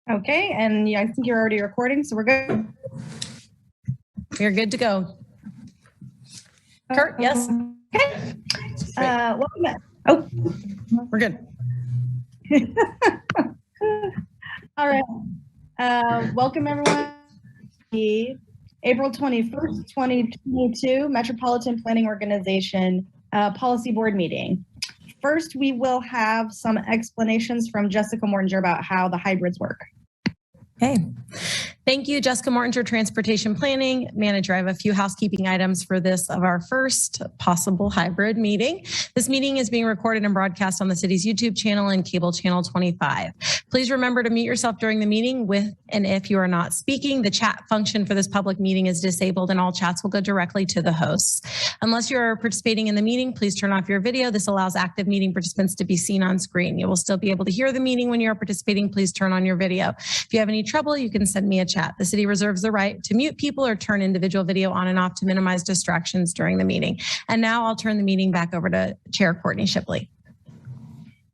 Okay, and yeah, I think you're already recording, so we're good. You're good to go. Kurt, yes. Okay. Welcome back. Oh, We're good. All right. Welcome everyone. The April 21st, 2022 Metropolitan Planning Organization Policy Board meeting. First, we will have some explanations from Jessica Mortinger about how the hybrids work. Okay. Thank you, Jessica Mortinger, Transportation Planning Manager. I have a few housekeeping items for this of our first possible hybrid meeting. This meeting is being recorded and broadcast on the city's YouTube channel and cable channel 25. Please remember to mute yourself during the meeting and if you are not speaking, the chat function for this public meeting is disabled and all chats will go directly to the hosts. Unless you are participating in the meeting, please turn off your video. This allows active meeting participants to be seen on screen. You will still be able to hear the meeting when you are participating. Please turn on your video. If you have any trouble, you can send me a chat. The city reserves the right to mute people or turn individual video on and off to minimize distractions during the meeting. And now I'll turn the meeting back over to Chair Courtney Shipley.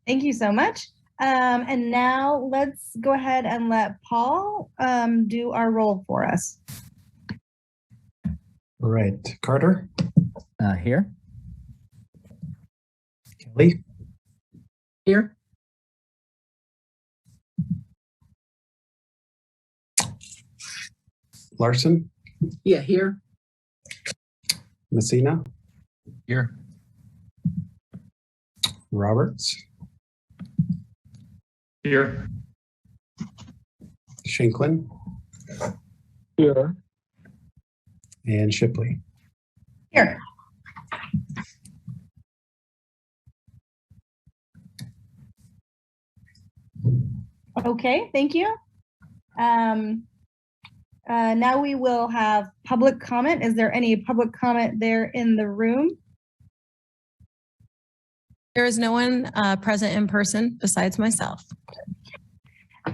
Thank you so much. And now let's go ahead and let Paul do our roll for us. All right, Carter. Here. Kelly. Here. Larson. Yeah, here. Messina. Here. Roberts. Here. Shanklin. Here. And Shipley. Here. Okay, thank you. Now we will have public comment. Is there any public comment there in the room? There is no one present in person besides myself.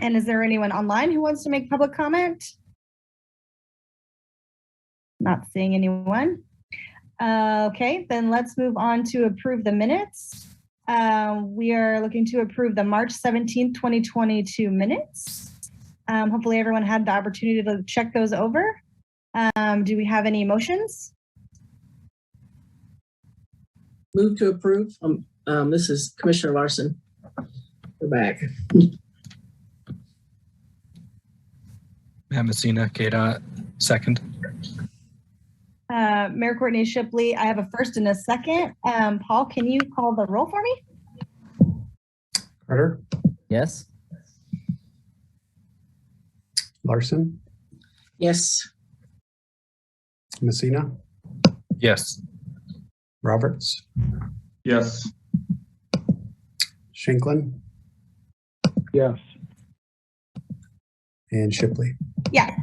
And is there anyone online who wants to make public comment? Not seeing anyone. Okay, then let's move on to approve the minutes. We are looking to approve the March 17th, 2022 minutes. Hopefully everyone had the opportunity to check those over. Do we have any motions? Move to approve. This is Commissioner Larson. We're back. Matt Messina, KDOT, second. Mayor Courtney Shipley, I have a first and a second. Paul, can you call the roll for me? Carter. Yes. Larson. Yes. Messina. Yes. Roberts. Yes. Shanklin. Yes. And Shipley. Yeah.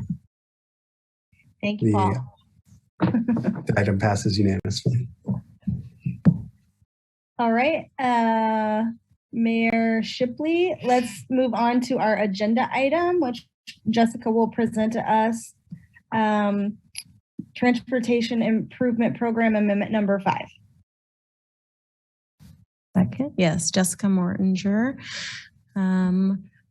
Thank you, Paul. The item passes unanimously. All right, Mayor Shipley, let's move on to our agenda item, which Jessica will present to us. Transportation Improvement Program Amendment number 5. Second, yes, Jessica Mortinger.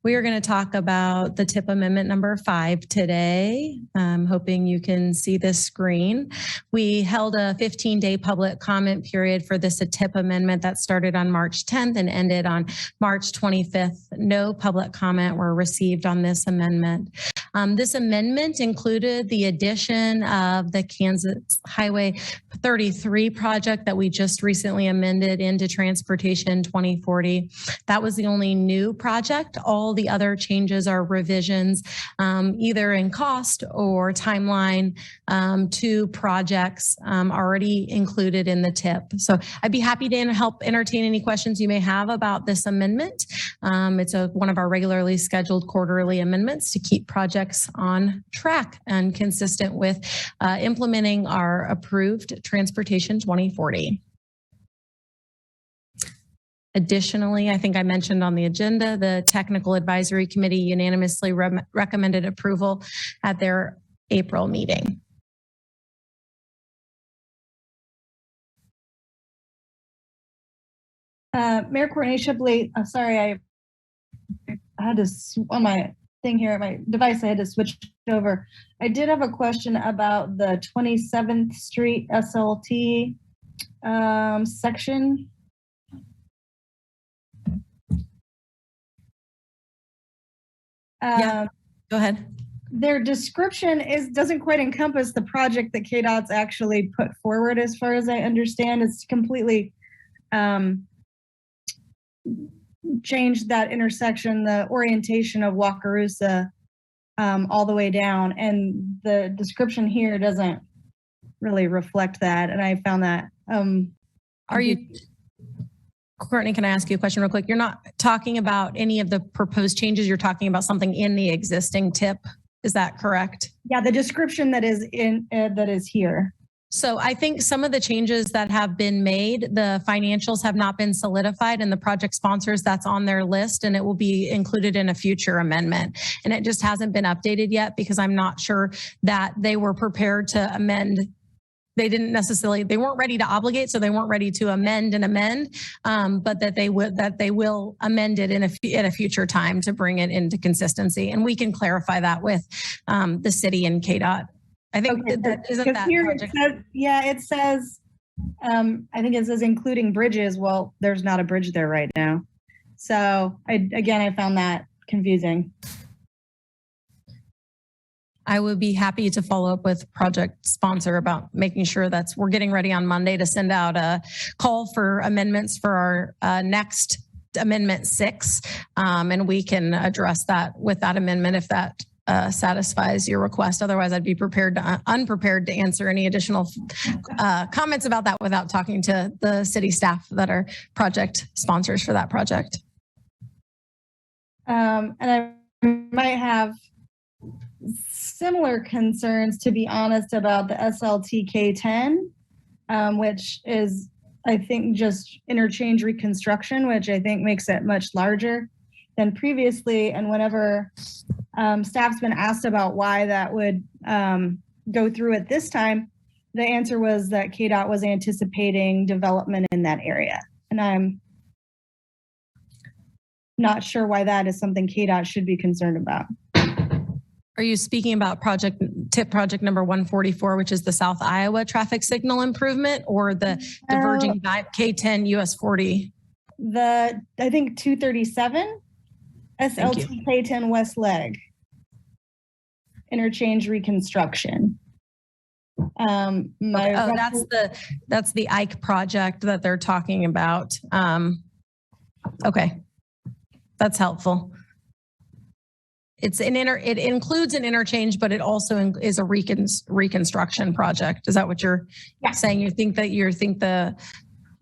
We are going to talk about the TIP Amendment number 5 today. I'm hoping you can see this screen. We held a 15-day public comment period for this TIP amendment that started on March 10th and ended on March 25th. No public comment were received on this amendment. This amendment included the addition of the Kansas Highway 33 project that we just recently amended into Transportation 2040. That was the only new project. All the other changes are revisions, either in cost or timeline to projects already included in the TIP. So I'd be happy to help entertain any questions you may have about this amendment. It's one of our regularly scheduled quarterly amendments to keep projects on track and consistent with implementing our approved Transportation 2040. Additionally, I think I mentioned on the agenda, the Technical Advisory Committee unanimously recommended approval at their April meeting. Mayor Courtney Shipley, sorry, I had to on my thing here at my device. I had to switch over. I did have a question about the 27th Street SLT section. Yeah. Go ahead. Their description doesn't quite encompass the project that KDOT's actually put forward, as far as I understand. It's completely changed that intersection, the orientation of Wakarusa all the way down, and the description here doesn't really reflect that. And I found that. Are you, Courtney, can I ask you a question real quick? You're not talking about any of the proposed changes. You're talking about something in the existing TIP. Is that correct? Yeah, the description that is in that is here. So I think some of the changes that have been made, the financials have not been solidified, and the project sponsors, that's on their list, and it will be included in a future amendment. And it just hasn't been updated yet because I'm not sure that they were prepared to amend. They weren't ready to obligate, so they weren't ready to amend, but that they will amend it at a future time to bring it into consistency. And we can clarify that with the city and KDOT. I think isn't that here project? It says, I think it says including bridges. Well, there's not a bridge there right now. So I found that confusing. I would be happy to follow up with project sponsor about making sure we're getting ready on Monday to send out a call for amendments for our next amendment 6. And we can address that with that amendment if that satisfies your request. Otherwise, I'd be unprepared to answer any additional comments about that without talking to the city staff that are project sponsors for that project. And I might have similar concerns, to be honest, about the SLT K10, which is, I think, just interchange reconstruction, which I think makes it much larger than previously. And whenever staff's been asked about why that would go through at this time, the answer was that KDOT was anticipating development in that area. And I'm not sure why that is something KDOT should be concerned about. Are you speaking about TIP project number 144, which is the South Iowa traffic signal improvement, or the diverging K10 US 40? I think 237 SLT K10 West Leg interchange reconstruction. That's the Ike project that they're talking about. Okay, that's helpful. It includes an interchange, but it also is a reconstruction project. Is that what you're saying? You think the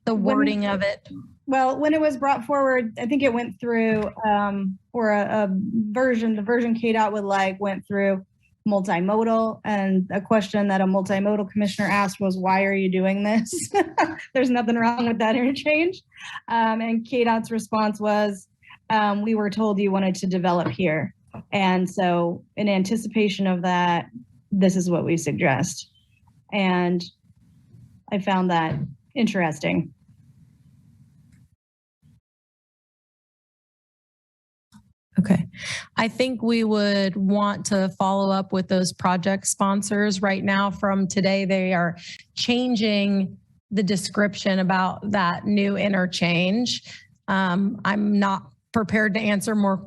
wording of it? Well, when it was brought forward, I think it went through, the version KDOT went through multimodal, and a question that a multimodal commissioner asked was, why are you doing this? There's nothing wrong with that interchange. And KDOT's response was, we were told you wanted to develop here. And so in anticipation of that, this is what we suggest. And I found that interesting. Okay. I think we would want to follow up with those project sponsors. Right now from today, they are changing the description about that new interchange. I'm not prepared to answer more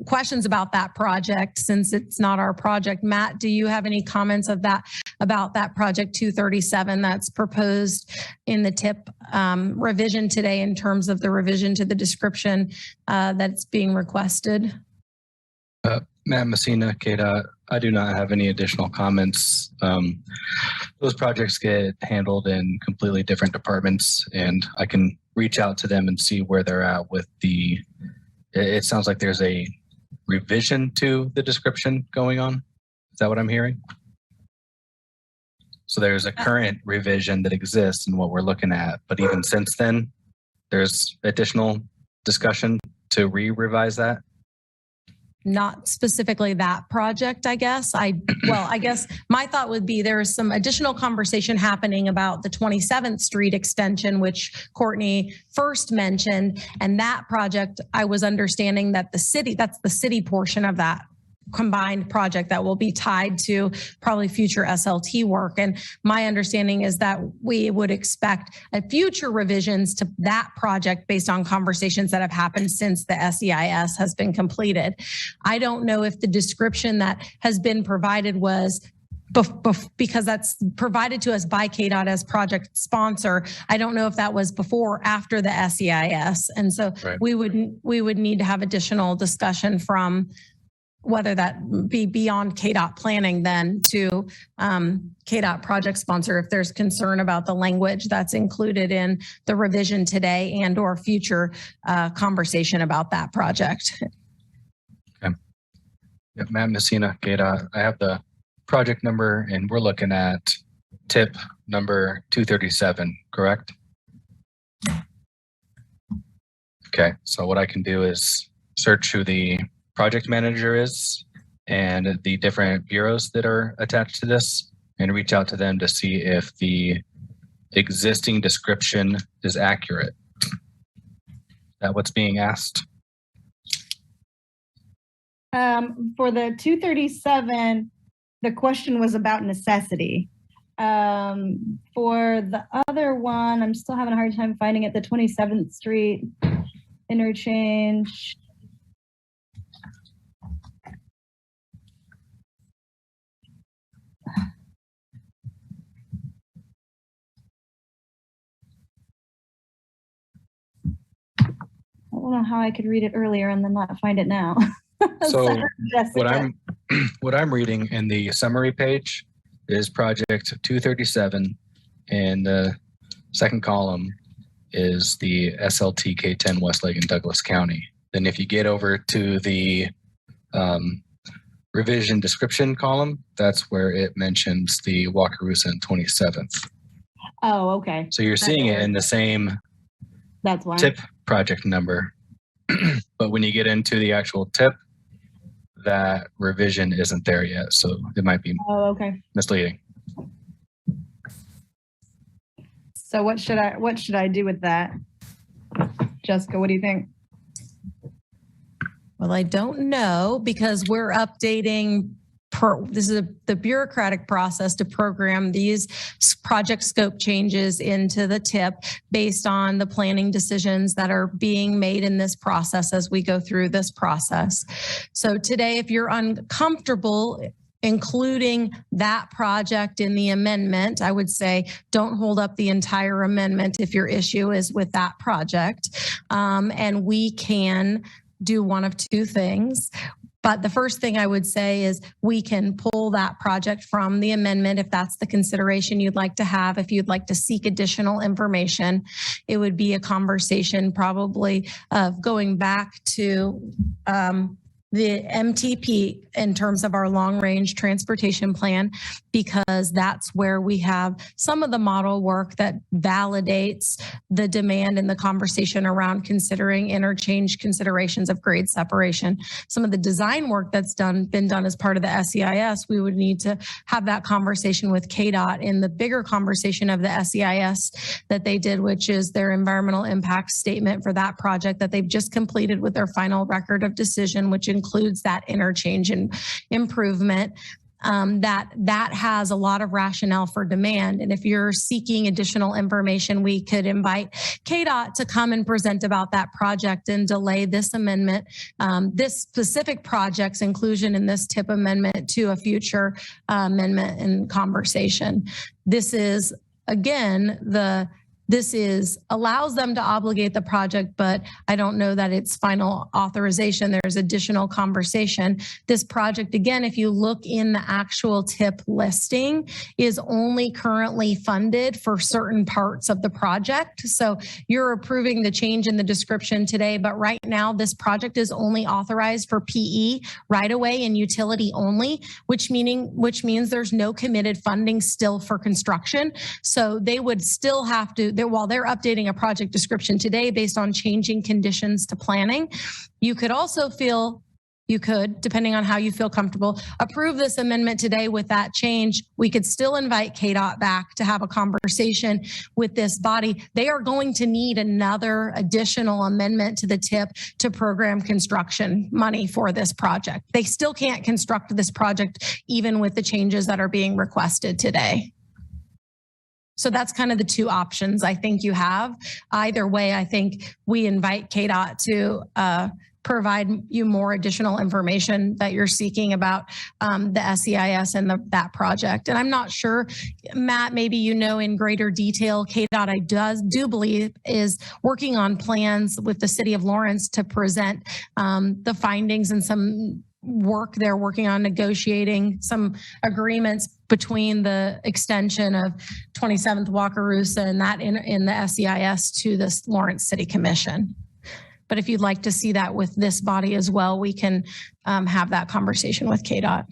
questions about that project since it's not our project. Matt, do you have any comments about that project 237 that's proposed in the TIP revision today in terms of the revision to the description that's being requested? Matt Messina, KDOT. I do not have any additional comments. Those projects get handled in completely different departments, and I can reach out to them and see where they're at with it sounds like there's a revision to the description going on. Is that what I'm hearing? So there's a current revision that exists in what we're looking at, but even since then, there's additional discussion to revise that? Not specifically that project, I guess. I guess my thought would be there's some additional conversation happening about the 27th Street extension, which Courtney first mentioned. And that project, I was understanding that that's the city portion of that combined project that will be tied to probably future SLT work. And my understanding is that we would expect a future revisions to that project based on conversations that have happened since the SEIS has been completed. I don't know if the description that has been provided was because that's provided to us by KDOT as project sponsor. I don't know if that was before or after the SEIS. And so we would need to have additional discussion from whether that be beyond KDOT planning then to KDOT project sponsor if there's concern about the language that's included in the revision today and or future conversation about that project. Okay. Yeah, Matt Messina, KDOT. I have the project number and we're looking at tip number 237, correct? Okay, so what I can do is search who the project manager is and the different bureaus that are attached to this and reach out to them to see if the existing description is accurate. Is that what's being asked? For the 237, the question was about necessity. For the other one, I'm still having a hard time finding it, the 27th Street interchange. I don't know how I could read it earlier and then not find it now. So Sorry, Jessica. what I'm reading in the summary page is project 237, and the second column is the SLT K10 Westlake in Douglas County. Then if you get over to the revision description column, that's where it mentions the Wakarusa and 27th. Oh, okay. So you're seeing it in the same That's why. tip project number, but when you get into the actual tip, that revision isn't there yet, so it might be misleading. So what should I do with that? Jessica, what do you think? Well, I don't know because we're updating. This is the bureaucratic process to program these project scope changes into the TIP based on the planning decisions that are being made in this process as we go through this process. So today, if you're uncomfortable including that project in the amendment, I would say don't hold up the entire amendment if your issue is with that project. And we can do one of two things. But the first thing I would say is we can pull that project from the amendment if that's the consideration you'd like to have. If you'd like to seek additional information, it would be a conversation probably of going back to the MTP in terms of our long-range transportation plan, because that's where we have some of the model work that validates the demand and the conversation around considering interchange considerations of grade separation. Some of the design work that's been done as part of the SEIS, we would need to have that conversation with KDOT in the bigger conversation of the SEIS that they did, which is their environmental impact statement for that project that they've just completed with their final record of decision, which includes that interchange and improvement. That has a lot of rationale for demand. And if you're seeking additional information, we could invite KDOT to come and present about that project and delay this amendment, this specific project's inclusion in this TIP amendment to a future amendment and conversation. This is, again, allows them to obligate the project, but I don't know that it's final authorization. There's additional conversation. This project, again, if you look in the actual TIP listing, is only currently funded for certain parts of the project. So you're approving the change in the description today, but right now this project is only authorized for PE right away and utility only, which means there's no committed funding still for construction. So they would still have to, while they're updating a project description today based on changing conditions to planning, you could also feel you could, depending on how you feel comfortable, approve this amendment today with that change. We could still invite KDOT back to have a conversation with this body. They are going to need another additional amendment to the TIP to program construction money for this project. They still can't construct this project even with the changes that are being requested today. So that's kind of the two options I think you have. Either way, I think we invite KDOT to provide you more additional information that you're seeking about the SEIS and that project. And I'm not sure, Matt, maybe you know in greater detail, KDOT I do believe is working on plans with the city of Lawrence to present the findings and some work they're working on negotiating some agreements between the extension of 27th Wakarusa and that in the SEIS to this Lawrence City Commission. But if you'd like to see that with this body as well, we can have that conversation with KDOT.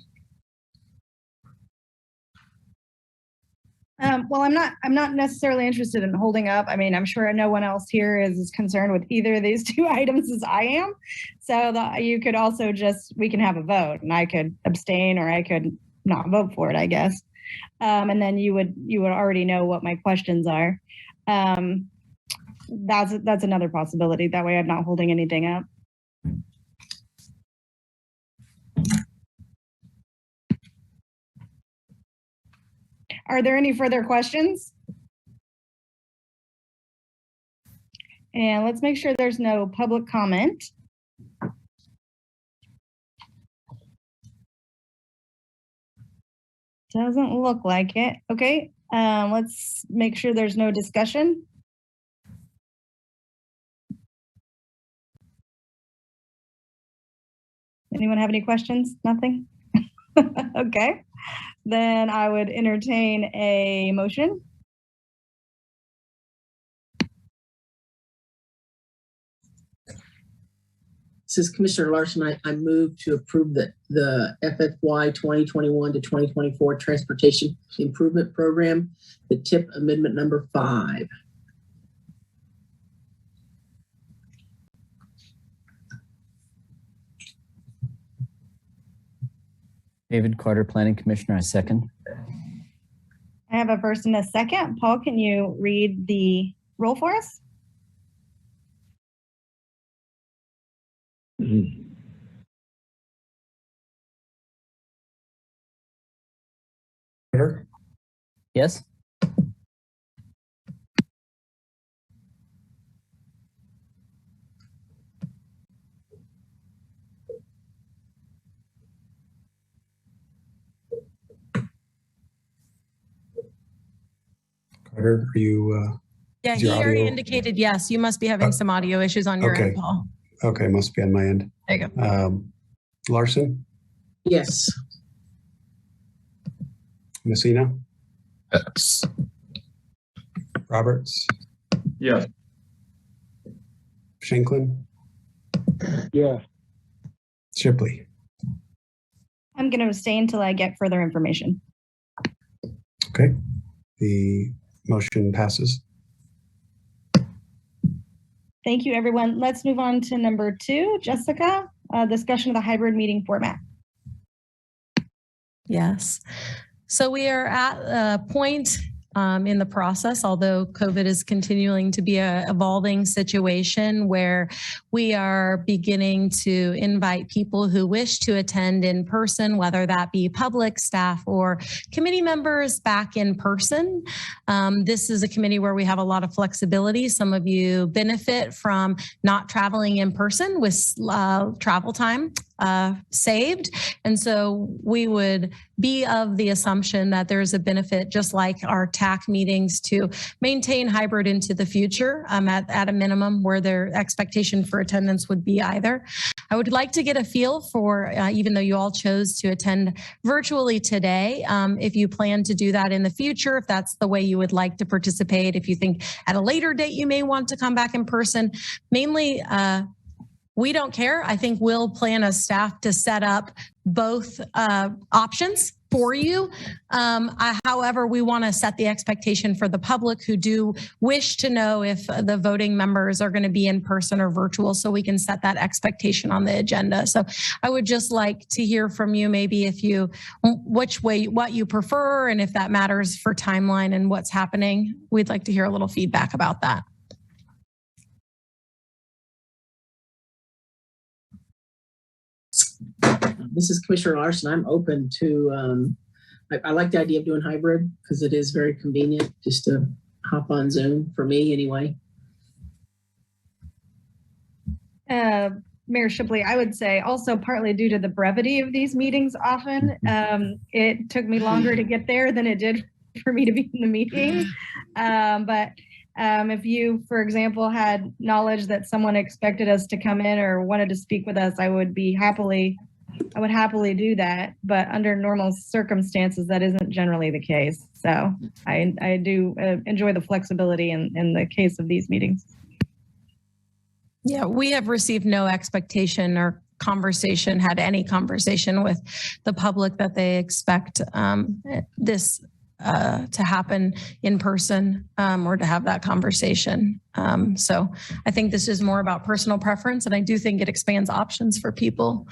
Well, I'm not necessarily interested in holding up. I mean, I'm sure no one else here is as concerned with either of these two items as I am. So you could also we can have a vote and I could abstain or I could not vote for it, I guess. And then you would already know what my questions are. That's another possibility. That way I'm not holding anything up. Are there any further questions? And let's make sure there's no public comment. Doesn't look like it. Okay, let's make sure there's no discussion. Anyone have any questions? Nothing? Okay. Then I would entertain a motion. This is Commissioner Larson. I move to approve the FFY 2021 to 2024 Transportation Improvement Program, the TIP Amendment number 5. David Carter, Planning Commissioner, I second. I have a first and a second. Paul, can you read the roll for us? Carter, Yes? Carter, are you? Yeah, Is he your already audio- indicated yes. You must be having some audio issues on your end, Okay. Paul. Okay, must be on my end. There you go. Larson, Yes. Messina, Yes. Roberts, Yes. Shanklin, Yes. Shipley. I'm going to abstain until I get further information. Okay, the motion passes. Thank you, everyone. Let's move on to number 2. Jessica, discussion of the hybrid meeting format. Yes. So we are at a point in the process, although COVID is continuing to be an evolving situation where we are beginning to invite people who wish to attend in person, whether that be public, staff, or committee members back in person. This is a committee where we have a lot of flexibility. Some of you benefit from not traveling in person with travel time saved. And so we would be of the assumption that there's a benefit, just like our TAC meetings, to maintain hybrid into the future at a minimum where their expectation for attendance would be either. I would like to get a feel for, even though you all chose to attend virtually today, if you plan to do that in the future, if that's the way you would like to participate, if you think at a later date you may want to come back in person. Mainly, we don't care. I think we'll plan as staff to set up both options for you. However, we want to set the expectation for the public who do wish to know if the voting members are going to be in person or virtual, so we can set that expectation on the agenda. So I would just like to hear from you, maybe what you prefer, and if that matters for timeline and what's happening. We'd like to hear a little feedback about that. This is Commissioner Larson. I'm open to, I like the idea of doing hybrid because it is very convenient just to hop on Zoom, for me anyway. Mayor Shipley, I would say also partly due to the brevity of these meetings often, it took me longer to get there than it did for me to be in the meeting. But if you, for example, had knowledge that someone expected us to come in or wanted to speak with us, I would happily do that. But under normal circumstances, that isn't generally the case. So I do enjoy the flexibility in the case of these meetings. Yeah, we have received no expectation or had any conversation with the public that they expect this to happen in person or to have that conversation. So I think this is more about personal preference, and I do think it expands options for people,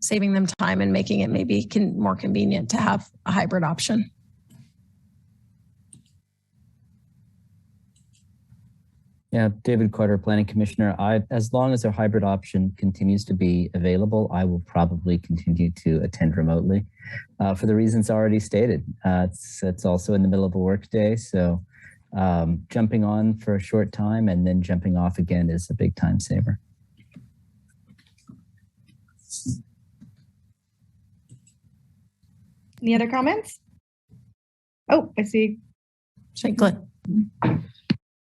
saving them time and making it maybe more convenient to have a hybrid option. Yeah, David Carter, Planning Commissioner. As long as our hybrid option continues to be available, I will probably continue to attend remotely for the reasons already stated. It's also in the middle of a work day, so jumping on for a short time and then jumping off again is a big time saver. Any other comments? Oh, I see. Shanklin.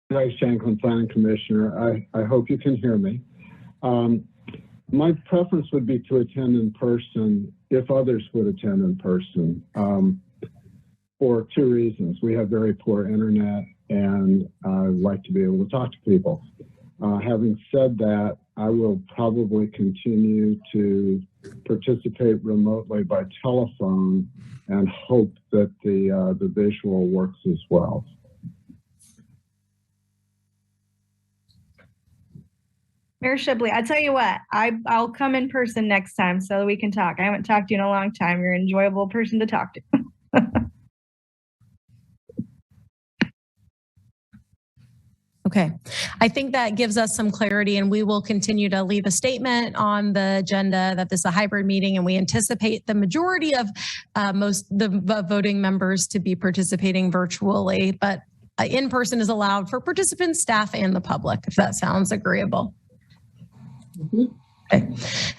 Bryce Shanklin, Planning Commissioner. I hope you can hear me. My preference would be to attend in person if others would attend in person for two reasons. We have very poor internet and I like to be able to talk to people. Having said that, I will probably continue to participate remotely by telephone and hope that the visual works as well. Mayor Shipley, I tell you what, I'll come in person next time so that we can talk. I haven't talked to you in a long time. You're an enjoyable person to talk to. Okay, I think that gives us some clarity, and we will continue to leave a statement on the agenda that this is a hybrid meeting, and we anticipate the majority of the voting members to be participating virtually, but in person is allowed for participants, staff, and the public, if that sounds agreeable. Okay.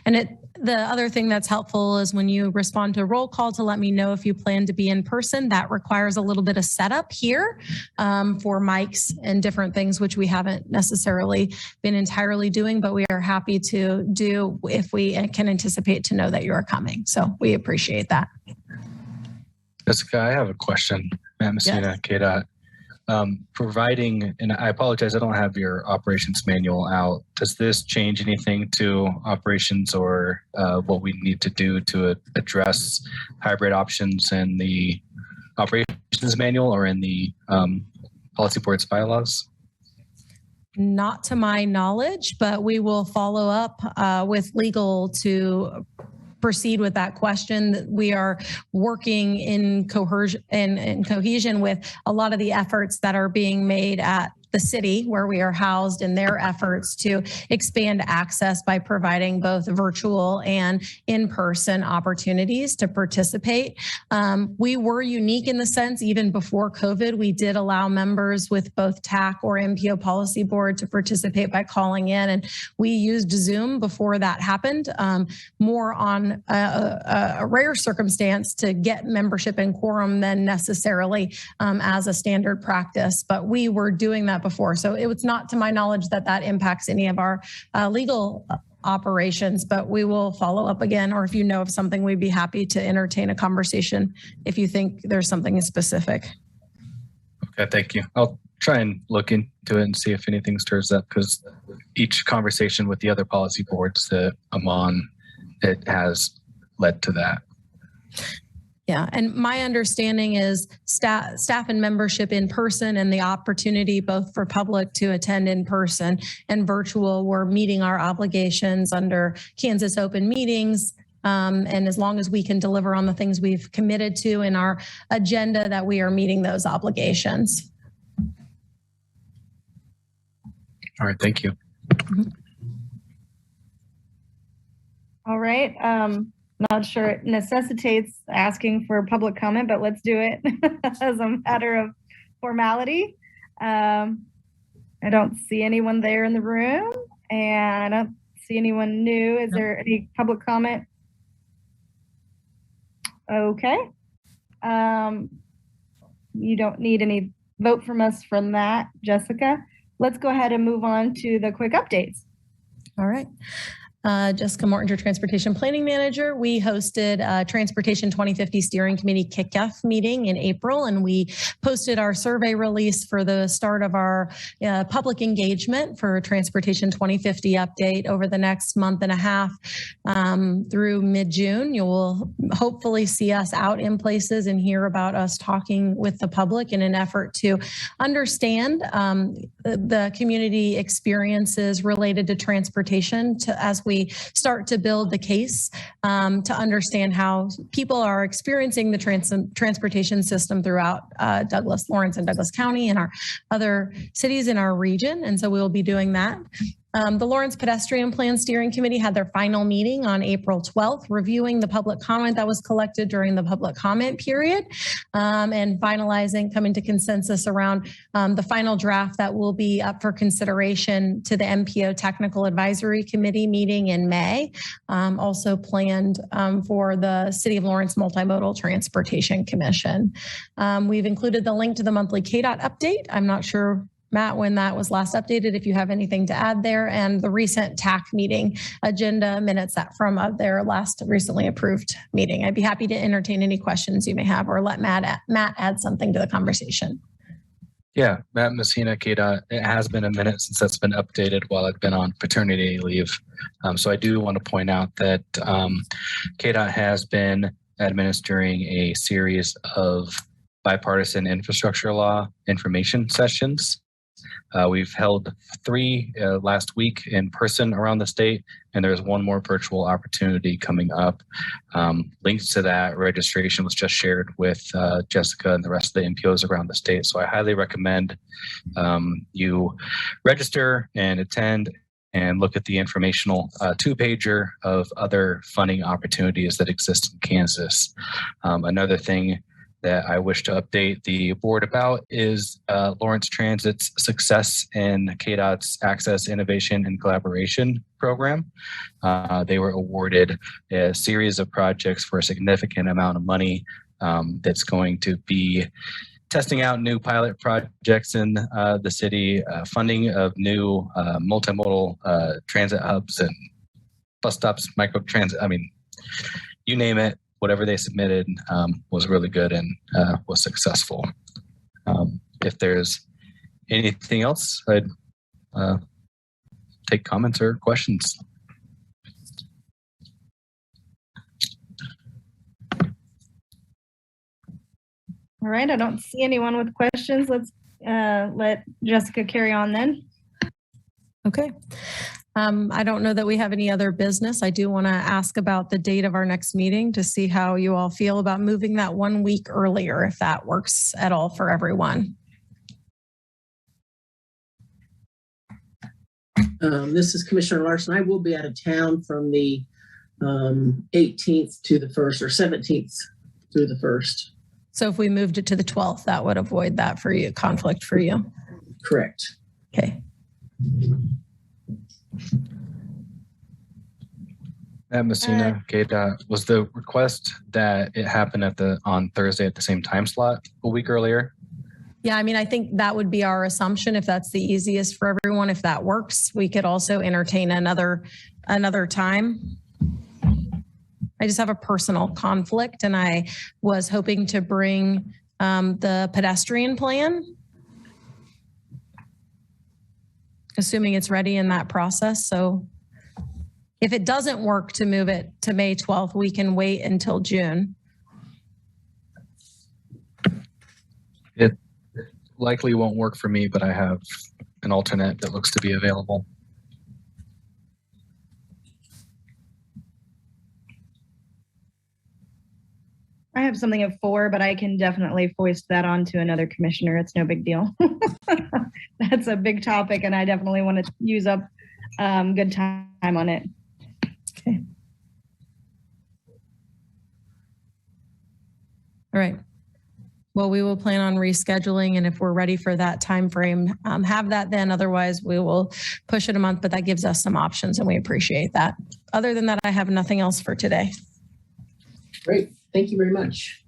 And the other thing that's helpful is when you respond to a roll call to let me know if you plan to be in person. That requires a little bit of setup here for mics and different things, which we haven't necessarily been entirely doing, but we are happy to do if we can anticipate to know that you are coming. So we appreciate that. Jessica, I have a question. Matt Messina, Yes. KDOT. Providing, and I apologize, I don't have your operations manual out. Does this change anything to operations or what we need to do to address hybrid options in the operations manual or in the policy board's bylaws? Not to my knowledge, but we will follow up with legal to proceed with that question. We are working in cohesion with a lot of the efforts that are being made at the city where we are housed in their efforts to expand access by providing both virtual and in-person opportunities to participate. We were unique in the sense, even before COVID, we did allow members with both TAC or MPO policy board to participate by calling in, and we used Zoom before that happened, more on a rare circumstance to get membership and quorum than necessarily as a standard practice, but we were doing that before. So it was not to my knowledge that impacts any of our legal operations, but we will follow up again, or if you know of something, we'd be happy to entertain a conversation if you think there's something specific. Okay, thank you. I'll try and look into it and see if anything stirs up, because each conversation with the other policy boards that I'm on, it has led to that. Yeah, and my understanding is staff and membership in person and the opportunity both for public to attend in person and virtual. We're meeting our obligations under Kansas Open Meetings. And as long as we can deliver on the things we've committed to in our agenda, that we are meeting those obligations. All right, thank you. All right. Not sure it necessitates asking for public comment, but let's do it as a matter of formality. I don't see anyone there in the room, and I don't see anyone new. Is there any public comment? Okay. You don't need any vote from us from that, Jessica. Let's go ahead and move on to the quick updates. All right. Jessica Mortinger, Transportation Planning Manager. We hosted a Transportation 2050 Steering Committee Kickoff meeting in April, and we posted our survey release for the start of our public engagement for Transportation 2050 update over the next month and a half through mid-June. You will hopefully see us out in places and hear about us talking with the public in an effort to understand the community experiences related to transportation as we start to build the case to understand how people are experiencing the transportation system throughout Lawrence and Douglas County and our other cities in our region. And so we'll be doing that. The Lawrence Pedestrian Plan Steering Committee had their final meeting on April 12th, reviewing the public comment that was collected during the public comment period and finalizing, coming to consensus around the final draft that will be up for consideration to the MPO Technical Advisory Committee meeting in May, also planned for the City of Lawrence Multimodal Transportation Commission. We've included the link to the monthly KDOT update. I'm not sure, Matt, when that was last updated, if you have anything to add there, and the recent TAC meeting agenda minutes that from their last recently approved meeting. I'd be happy to entertain any questions you may have or let Matt add something to the conversation. Yeah, Matt Messina, KDOT. It has been a minute since that's been updated while I've been on paternity leave. So I do want to point out that KDOT has been administering a series of bipartisan infrastructure law information sessions. We've held 3 last week in person around the state, and there's one more virtual opportunity coming up. Links to that registration was just shared with Jessica and the rest of the MPOs around the state. So I highly recommend you register and attend and look at the informational 2-pager of other funding opportunities that exist in Kansas. Another thing that I wish to update the board about is Lawrence Transit's success in KDOT's Access, Innovation, and Collaboration program. They were awarded a series of projects for a significant amount of money that's going to be testing out new pilot projects in the city, funding of new multimodal transit hubs and bus stops, microtransit, I mean, you name it. Whatever they submitted was really good and was successful. If there's anything else, I'd take comments or questions. All right, I don't see anyone with questions. Let's let Jessica carry on then. Okay. I don't know that we have any other business. I do want to ask about the date of our next meeting to see how you all feel about moving that 1 week earlier, if that works at all for everyone. This is Commissioner Larson. I will be out of town from the 18th to the 1st, or 17th through the 1st. So if we moved it to the 12th, that would avoid that for you, conflict for you. Correct. Okay. At Messina, KDOT, was the request that it happen on Thursday at the same time slot a week earlier? Yeah, I mean, I think that would be our assumption if that's the easiest for everyone. If that works, we could also entertain another time. I just have a personal conflict, and I was hoping to bring the pedestrian plan, assuming it's ready in that process. So if it doesn't work to move it to May 12th, we can wait until June. likely won't work for me, but I have an alternate that looks to be available. I have something at 4, but I can definitely foist that on to another commissioner. It's no big deal. That's a big topic, and I definitely want to use up good time on it. Okay. All right. Well, we will plan on rescheduling, and if we're ready for that time frame, have that then. Otherwise, we will push it a month, but that gives us some options, and we appreciate that. Other than that, I have nothing else for today. Great. Thank you very much.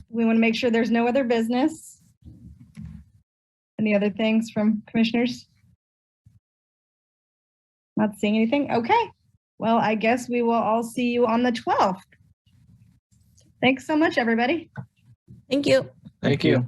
We want to make sure there's no other business. Any other things from commissioners? Not seeing anything? Okay. Well, I guess we will all see you on the 12th. Thanks so much, everybody. Thank you. Thank you.